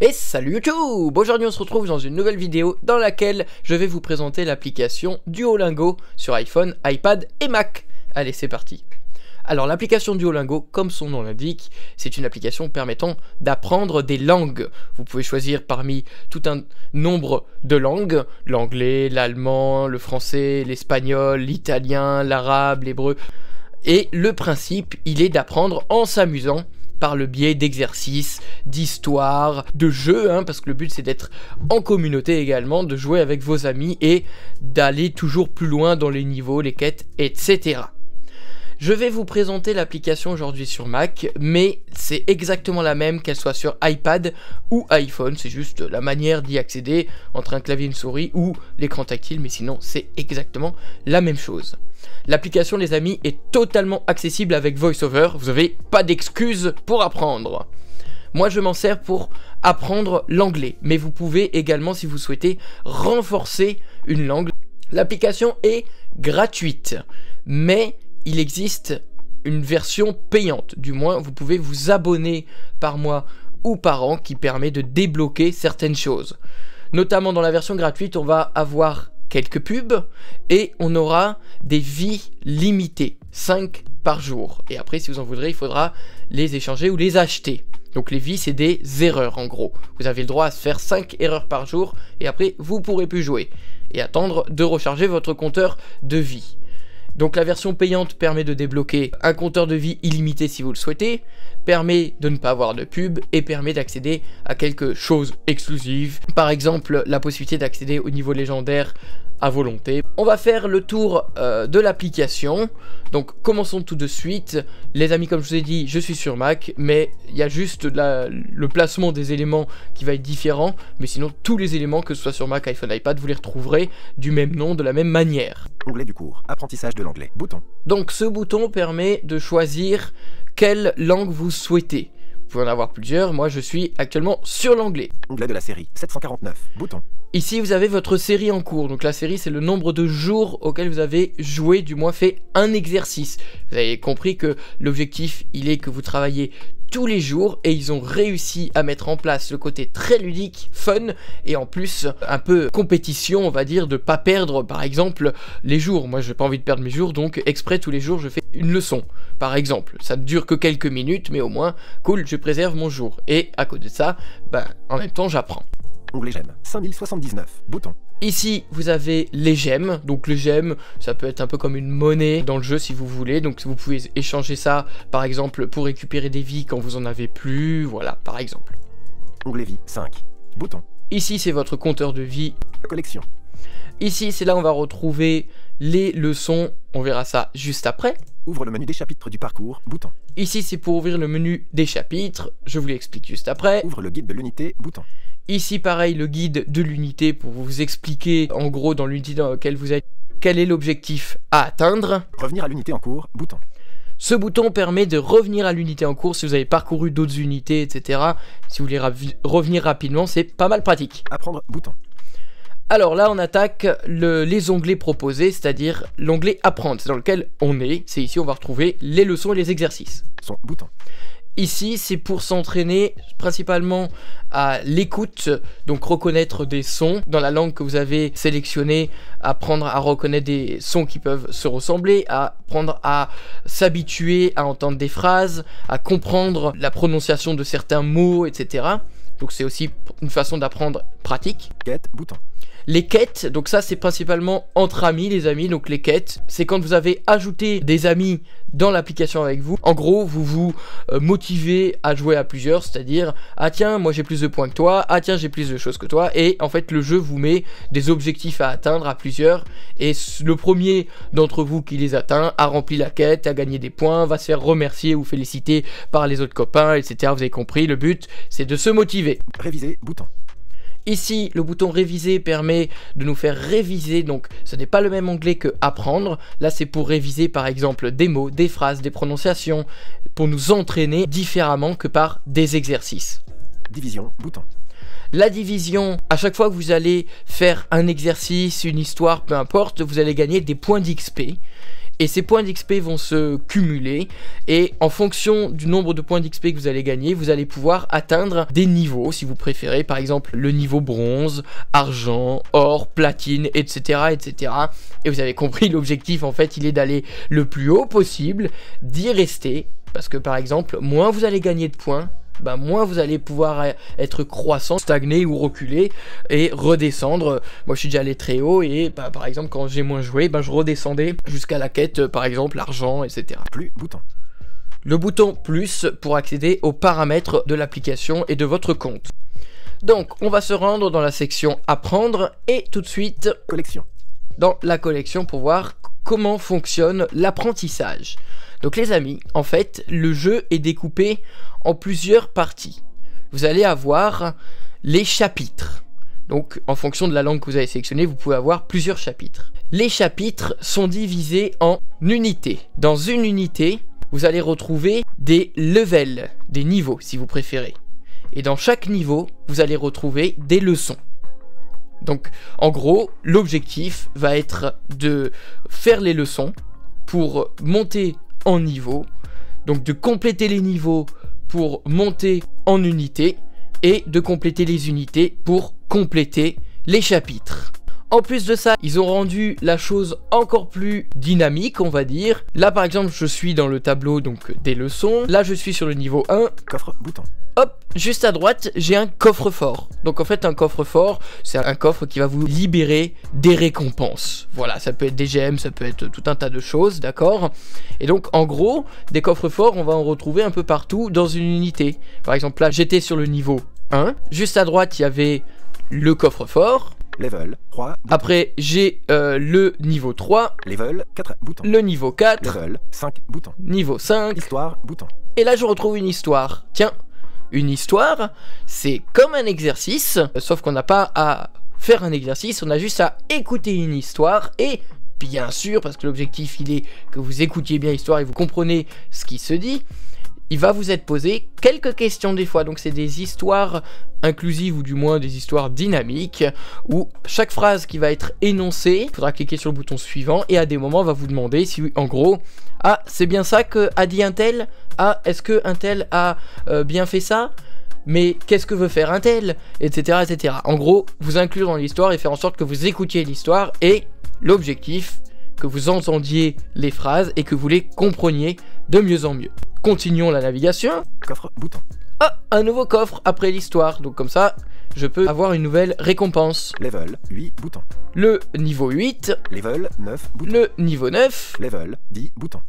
Et salut YouTube! Aujourd'hui on se retrouve dans une nouvelle vidéo dans laquelle je vais vous présenter l'application Duolingo sur iPhone, iPad et Mac. Allez, c'est parti! Alors l'application Duolingo, comme son nom l'indique, c'est une application permettant d'apprendre des langues. Vous pouvez choisir parmi tout un nombre de langues, l'anglais, l'allemand, le français, l'espagnol, l'italien, l'arabe, l'hébreu. Et le principe, il est d'apprendre en s'amusant par le biais d'exercices, d'histoires, de jeux, parce que le but c'est d'être en communauté également, de jouer avec vos amis et d'aller toujours plus loin dans les niveaux, les quêtes, etc. Je vais vous présenter l'application aujourd'hui sur Mac, mais c'est exactement la même qu'elle soit sur iPad ou iPhone, c'est juste la manière d'y accéder entre un clavier et une souris ou l'écran tactile, mais sinon c'est exactement la même chose. L'application, les amis, est totalement accessible avec VoiceOver, vous n'avez pas d'excuses pour apprendre. Moi je m'en sers pour apprendre l'anglais, mais vous pouvez également, si vous souhaitez, renforcer une langue. L'application est gratuite, mais il existe une version payante, du moins vous pouvez vous abonner par mois ou par an qui permet de débloquer certaines choses. Notamment dans la version gratuite, on va avoir quelques pubs et on aura des vies limitées, 5 par jour. Et après, si vous en voudrez, il faudra les échanger ou les acheter. Donc les vies, c'est des erreurs en gros. Vous avez le droit à se faire 5 erreurs par jour et après, vous pourrez plus jouer et attendre de recharger votre compteur de vie. Donc la version payante permet de débloquer un compteur de vie illimité si vous le souhaitez, permet de ne pas avoir de pub et permet d'accéder à quelque chose exclusif. Par exemple, la possibilité d'accéder au niveau légendaire à volonté. On va faire le tour de l'application. Donc commençons tout de suite. Les amis, comme je vous ai dit, je suis sur Mac, mais il y a juste le placement des éléments qui va être différent. Mais sinon, tous les éléments, que ce soit sur Mac, iPhone, iPad, vous les retrouverez du même nom, de la même manière. Onglet du cours, apprentissage de l'anglais, bouton. Donc ce bouton permet de choisir quelle langue vous souhaitez. Vous pouvez en avoir plusieurs, moi je suis actuellement sur l'anglais. Onglet de la série, 749, bouton. Ici vous avez votre série en cours, donc la série c'est le nombre de jours auxquels vous avez joué, du moins fait un exercice. Vous avez compris que l'objectif il est que vous travaillez tous les jours et ils ont réussi à mettre en place le côté très ludique, fun et en plus un peu compétition, on va dire, de pas perdre par exemple les jours. Moi j'ai pas envie de perdre mes jours, donc exprès tous les jours je fais une leçon par exemple. Ça ne dure que quelques minutes mais au moins cool, je préserve mon jour et à côté de ça, en même temps j'apprends. Onglet j'aime, 5079, bouton. Ici, vous avez les gemmes. Donc les gemmes, ça peut être un peu comme une monnaie dans le jeu si vous voulez. Donc vous pouvez échanger ça, par exemple, pour récupérer des vies quand vous en avez plus. Voilà, par exemple. Onglet vie, 5, bouton. Ici, c'est votre compteur de vie. Collection. Ici, c'est là où on va retrouver les leçons. On verra ça juste après. Ouvre le menu des chapitres du parcours, bouton. Ici, c'est pour ouvrir le menu des chapitres. Je vous l'explique juste après. Ouvre le guide de l'unité, bouton. Ici, pareil, le guide de l'unité pour vous expliquer, en gros, dans l'unité dans laquelle vous êtes, quel est l'objectif à atteindre. Revenir à l'unité en cours, bouton. Ce bouton permet de revenir à l'unité en cours si vous avez parcouru d'autres unités, etc. Si vous voulez revenir rapidement, c'est pas mal pratique. Apprendre, bouton. Alors là, on attaque les onglets proposés, c'est-à-dire l'onglet apprendre, c'est dans lequel on est. C'est ici, on va retrouver les leçons et les exercices. Son, bouton. Ici, c'est pour s'entraîner principalement à l'écoute, donc reconnaître des sons dans la langue que vous avez sélectionnée, apprendre à reconnaître des sons qui peuvent se ressembler, apprendre à s'habituer à entendre des phrases, à comprendre la prononciation de certains mots, etc. Donc c'est aussi une façon d'apprendre pratique. Quête, bouton. Les quêtes, donc ça c'est principalement entre amis les amis, donc les quêtes, c'est quand vous avez ajouté des amis dans l'application avec vous. En gros, vous vous motivez à jouer à plusieurs, c'est-à-dire, ah tiens, moi j'ai plus de points que toi, ah tiens, j'ai plus de choses que toi, et en fait le jeu vous met des objectifs à atteindre à plusieurs, et le premier d'entre vous qui les atteint a rempli la quête, a gagné des points, va se faire remercier ou féliciter par les autres copains, etc. Vous avez compris, le but c'est de se motiver. Réviser, bouton. Ici, le bouton réviser permet de nous faire réviser, donc ce n'est pas le même onglet que apprendre. Là, c'est pour réviser par exemple des mots, des phrases, des prononciations, pour nous entraîner différemment que par des exercices. Division, bouton. La division, à chaque fois que vous allez faire un exercice, une histoire, peu importe, vous allez gagner des points d'XP. et ces points d'XP vont se cumuler, et en fonction du nombre de points d'XP que vous allez gagner, vous allez pouvoir atteindre des niveaux, si vous préférez, par exemple le niveau bronze, argent, or, platine, etc. etc. Et vous avez compris, l'objectif en fait il est d'aller le plus haut possible, d'y rester, parce que par exemple, moins vous allez gagner de points, bah, moins vous allez pouvoir être croissant, stagner ou reculer et redescendre. Moi je suis déjà allé très haut et bah, par exemple quand j'ai moins joué, bah, je redescendais jusqu'à la quête, par exemple l'argent, etc. Plus bouton. Le bouton plus pour accéder aux paramètres de l'application et de votre compte. Donc on va se rendre dans la section apprendre et tout de suite Collection. dans la collection pour voir comment fonctionne l'apprentissage. Donc les amis, en fait, le jeu est découpé en plusieurs parties. Vous allez avoir les chapitres. Donc en fonction de la langue que vous avez sélectionnée, vous pouvez avoir plusieurs chapitres. Les chapitres sont divisés en unités. Dans une unité, vous allez retrouver des levels, des niveaux si vous préférez. Et dans chaque niveau, vous allez retrouver des leçons. Donc en gros, l'objectif va être de faire les leçons pour monter en niveau, donc de compléter les niveaux pour monter en unité et de compléter les unités pour compléter les chapitres. En plus de ça, ils ont rendu la chose encore plus dynamique, on va dire. Là par exemple, je suis dans le tableau donc des leçons. Là je suis sur le niveau 1. Coffre bouton. Hop, juste à droite, j'ai un coffre-fort. Donc en fait, un coffre-fort, c'est un coffre qui va vous libérer des récompenses. Voilà, ça peut être des gemmes, ça peut être tout un tas de choses, d'accord? Et donc en gros, des coffres-forts, on va en retrouver un peu partout dans une unité. Par exemple, là, j'étais sur le niveau 1. Juste à droite, il y avait le coffre-fort. Level 3 bouton. Après, j'ai le niveau 3. Level 4 bouton. Le niveau 4. Level 5 bouton. Niveau 5. Histoire bouton. Et là, je retrouve une histoire. Tiens, une histoire, c'est comme un exercice, sauf qu'on n'a pas à faire un exercice, on a juste à écouter une histoire et bien sûr, parce que l'objectif il est que vous écoutiez bien l'histoire et vous comprenez ce qui se dit, il va vous être posé quelques questions des fois. Donc c'est des histoires inclusives ou du moins des histoires dynamiques où chaque phrase qui va être énoncée, il faudra cliquer sur le bouton suivant et à des moments on va vous demander si en gros, ah c'est bien ça que a dit un tel, ah est-ce que un tel a bien fait ça, mais qu'est-ce que veut faire un tel, etc., etc. En gros, vous inclure dans l'histoire et faire en sorte que vous écoutiez l'histoire et l'objectif, que vous entendiez les phrases et que vous les compreniez de mieux en mieux. Continuons la navigation. Coffre bouton. Ah, un nouveau coffre après l'histoire. Donc comme ça, je peux avoir une nouvelle récompense. Level 8 bouton. Le niveau 8. Level 9 bouton. Le niveau 9. Level 10 bouton.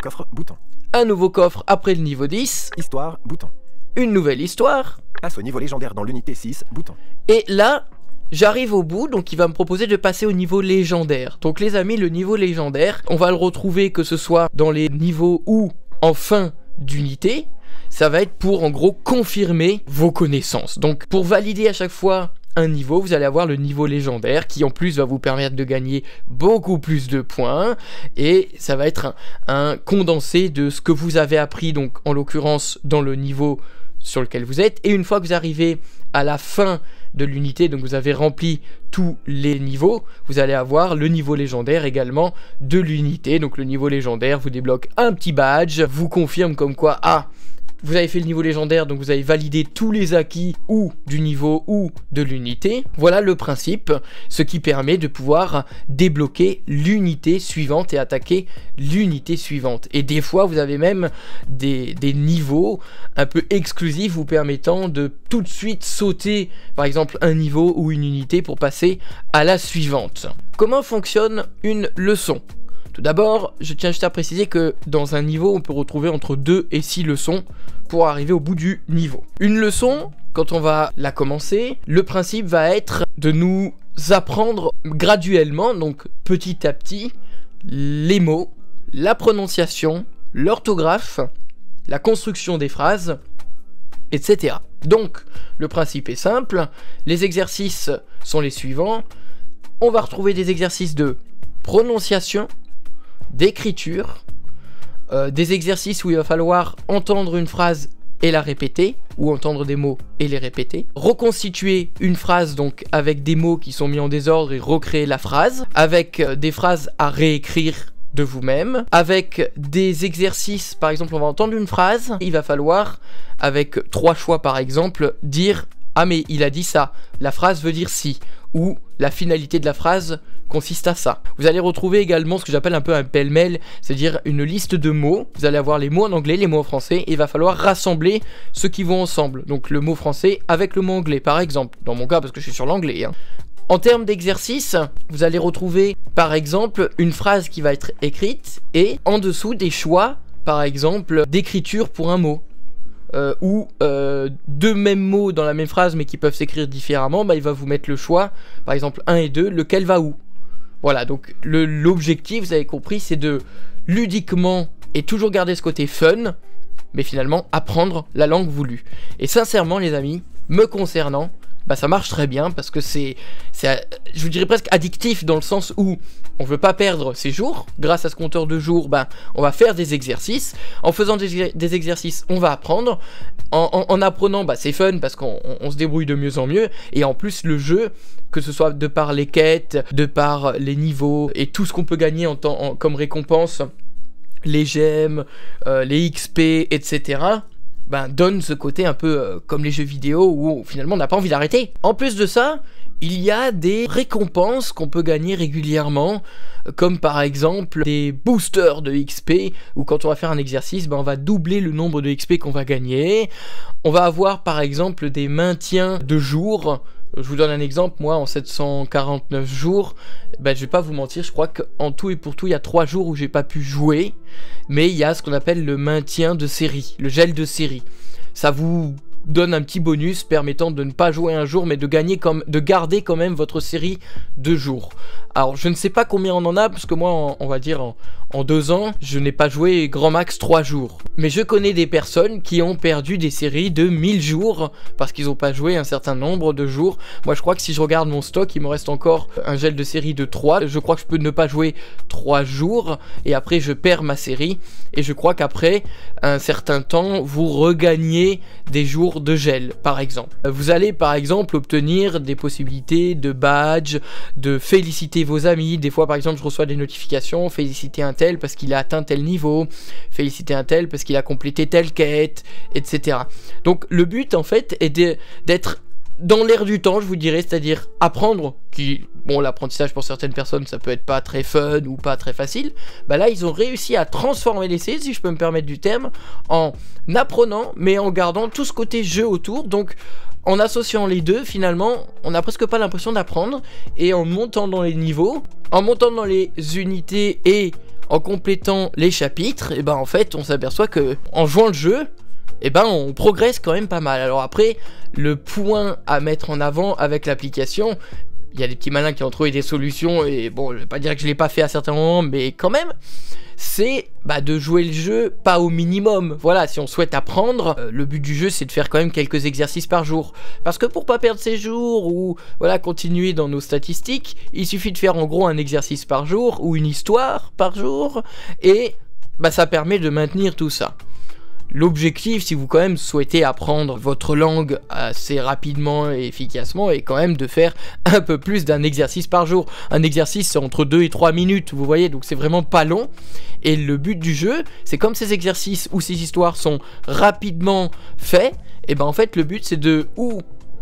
Coffre bouton. Un nouveau coffre après le niveau 10. Histoire bouton. Une nouvelle histoire. Passe au niveau légendaire dans l'unité 6 bouton. Et là, j'arrive au bout, donc il va me proposer de passer au niveau légendaire. Donc les amis, le niveau légendaire, on va le retrouver que ce soit dans les niveaux ou en fin d'unité. Ça va être pour en gros confirmer vos connaissances. Donc pour valider à chaque fois un niveau, vous allez avoir le niveau légendaire qui en plus va vous permettre de gagner beaucoup plus de points et ça va être un condensé de ce que vous avez appris, donc en l'occurrence dans le niveau sur lequel vous êtes. Et une fois que vous arrivez à la fin de l'unité, donc vous avez rempli tous les niveaux, vous allez avoir le niveau légendaire également de l'unité. Donc le niveau légendaire vous débloque un petit badge, vous confirme comme quoi, ah, vous avez fait le niveau légendaire, donc vous avez validé tous les acquis ou du niveau ou de l'unité. Voilà le principe, ce qui permet de pouvoir débloquer l'unité suivante et attaquer l'unité suivante. Et des fois, vous avez même des niveaux un peu exclusifs vous permettant de tout de suite sauter, par exemple, un niveau ou une unité pour passer à la suivante. Comment fonctionne une leçon ? Tout d'abord, je tiens juste à préciser que dans un niveau, on peut retrouver entre 2 et 6 leçons pour arriver au bout du niveau. Une leçon, quand on va la commencer, le principe va être de nous apprendre graduellement, donc petit à petit, les mots, la prononciation, l'orthographe, la construction des phrases, etc. Donc, le principe est simple, les exercices sont les suivants. On va retrouver des exercices de prononciation, d'écriture, des exercices où il va falloir entendre une phrase et la répéter, ou entendre des mots et les répéter, reconstituer une phrase donc avec des mots qui sont mis en désordre et recréer la phrase, avec des phrases à réécrire de vous-même, avec des exercices. Par exemple, on va entendre une phrase, il va falloir, avec 3 choix par exemple, dire « Ah mais il a dit ça, la phrase veut dire si » ou la finalité de la phrase consiste à ça. Vous allez retrouver également ce que j'appelle un peu un pêle-mêle, c'est-à-dire une liste de mots. Vous allez avoir les mots en anglais, les mots en français, et il va falloir rassembler ceux qui vont ensemble. Donc le mot français avec le mot anglais, par exemple. Dans mon cas, parce que je suis sur l'anglais. En termes d'exercice, vous allez retrouver, par exemple, une phrase qui va être écrite, et en dessous des choix, par exemple, d'écriture pour un mot. Ou 2 mêmes mots dans la même phrase mais qui peuvent s'écrire différemment, bah, il va vous mettre le choix, par exemple 1 et 2, lequel va où. Voilà, donc l'objectif, vous avez compris, c'est de ludiquement et toujours garder ce côté fun, mais finalement apprendre la langue voulue. Et sincèrement les amis, me concernant, bah ça marche très bien parce que c'est je vous dirais presque addictif dans le sens où on veut pas perdre ses jours. Grâce à ce compteur de jours, bah, on va faire des exercices. En faisant des exercices, on va apprendre. En apprenant, bah, c'est fun parce qu'on se débrouille de mieux en mieux. Et en plus, le jeu, que ce soit de par les quêtes, de par les niveaux et tout ce qu'on peut gagner comme récompense, les gemmes, les XP, etc., ben, donne ce côté un peu comme les jeux vidéo où finalement on n'a pas envie d'arrêter. En plus de ça, il y a des récompenses qu'on peut gagner régulièrement, comme par exemple des boosters de XP, où quand on va faire un exercice, ben on va doubler le nombre de XP qu'on va gagner. On va avoir par exemple des maintiens de jours. Je vous donne un exemple, moi en 749 jours, ben, je vais pas vous mentir, je crois qu'en tout et pour tout, il y a 3 jours où j'ai pas pu jouer, mais il y a ce qu'on appelle le maintien de série, le gel de série. Ça vous donne un petit bonus permettant de ne pas jouer un jour, mais de garder quand même votre série de jours. Alors je ne sais pas combien on en a, parce que moi on va dire en 2 ans, je n'ai pas joué grand max 3 jours. Mais je connais des personnes qui ont perdu des séries de 1000 jours, parce qu'ils n'ont pas joué un certain nombre de jours. Moi je crois que si je regarde mon stock, il me reste encore un gel de série de 3. Je crois que je peux ne pas jouer 3 jours, et après je perds ma série. Et je crois qu'après un certain temps, vous regagnez des jours de gel, par exemple. Vous allez par exemple obtenir des possibilités de badge, de féliciter vos amis. Des fois par exemple je reçois des notifications, féliciter un tel parce qu'il a atteint tel niveau, féliciter un tel parce qu'il a complété telle quête, etc. Donc le but en fait est d'être dans l'air du temps, je vous dirais, c'est-à-dire apprendre, bon, l'apprentissage pour certaines personnes ça peut être pas très fun ou pas très facile. Bah là ils ont réussi à transformer l'essai, si je peux me permettre du terme, en apprenant mais en gardant tout ce côté jeu autour. Donc en associant les deux, finalement, on n'a presque pas l'impression d'apprendre. Et en montant dans les niveaux, en montant dans les unités et en complétant les chapitres, et ben en fait, on s'aperçoit que en jouant le jeu, et ben on progresse quand même pas mal. Alors après, le point à mettre en avant avec l'application, il y a des petits malins qui ont trouvé des solutions. Et bon, je vais pas dire que je l'ai pas fait à certains moments, mais quand même, c'est de jouer le jeu pas au minimum. Voilà, si on souhaite apprendre, le but du jeu c'est de faire quand même quelques exercices par jour. Parce que pour pas perdre ses jours ou voilà continuer dans nos statistiques, il suffit de faire en gros un exercice par jour ou une histoire par jour et ça permet de maintenir tout ça. L'objectif, si vous quand même souhaitez apprendre votre langue assez rapidement et efficacement, est quand même de faire un peu plus d'un exercice par jour. Un exercice, c'est entre 2 et 3 minutes, vous voyez, donc c'est vraiment pas long. Et le but du jeu, c'est comme ces exercices ou ces histoires sont rapidement faits, et ben en fait le but c'est de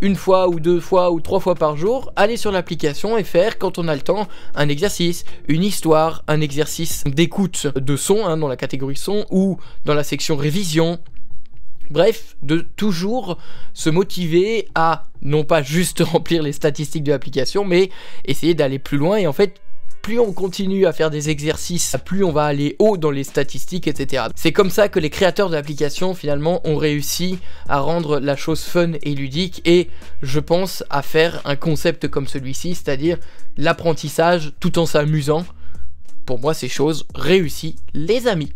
une fois ou 2 fois ou 3 fois par jour, aller sur l'application et faire, quand on a le temps, un exercice, une histoire, un exercice d'écoute de son, dans la catégorie son, ou dans la section révision. Bref, de toujours se motiver à, non pas juste remplir les statistiques de l'application, mais essayer d'aller plus loin. Et en fait, plus on continue à faire des exercices, plus on va aller haut dans les statistiques, etc. C'est comme ça que les créateurs de l'application, finalement, ont réussi à rendre la chose fun et ludique, et je pense à faire un concept comme celui-ci, c'est-à-dire l'apprentissage tout en s'amusant. Pour moi, c'est chose réussie, les amis.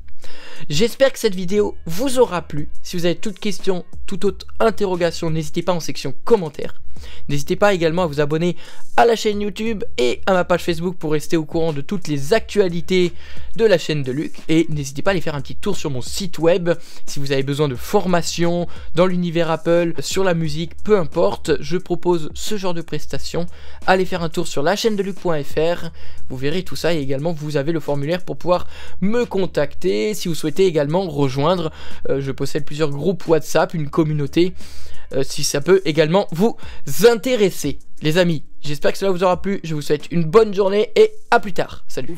J'espère que cette vidéo vous aura plu. Si vous avez toute question, toute autre interrogation, n'hésitez pas en section commentaires. N'hésitez pas également à vous abonner à la chaîne YouTube et à ma page Facebook pour rester au courant de toutes les actualités de la chaîne de Luc. Et n'hésitez pas à aller faire un petit tour sur mon site web si vous avez besoin de formation dans l'univers Apple, sur la musique, peu importe, je propose ce genre de prestations. Allez faire un tour sur la chaîne de Luc.fr, vous verrez tout ça et également vous avez le formulaire pour pouvoir me contacter si vous souhaitez également rejoindre. Je possède plusieurs groupes WhatsApp, une communauté, si ça peut également vous intéresser. Les amis, j'espère que cela vous aura plu, je vous souhaite une bonne journée et à plus tard. Salut.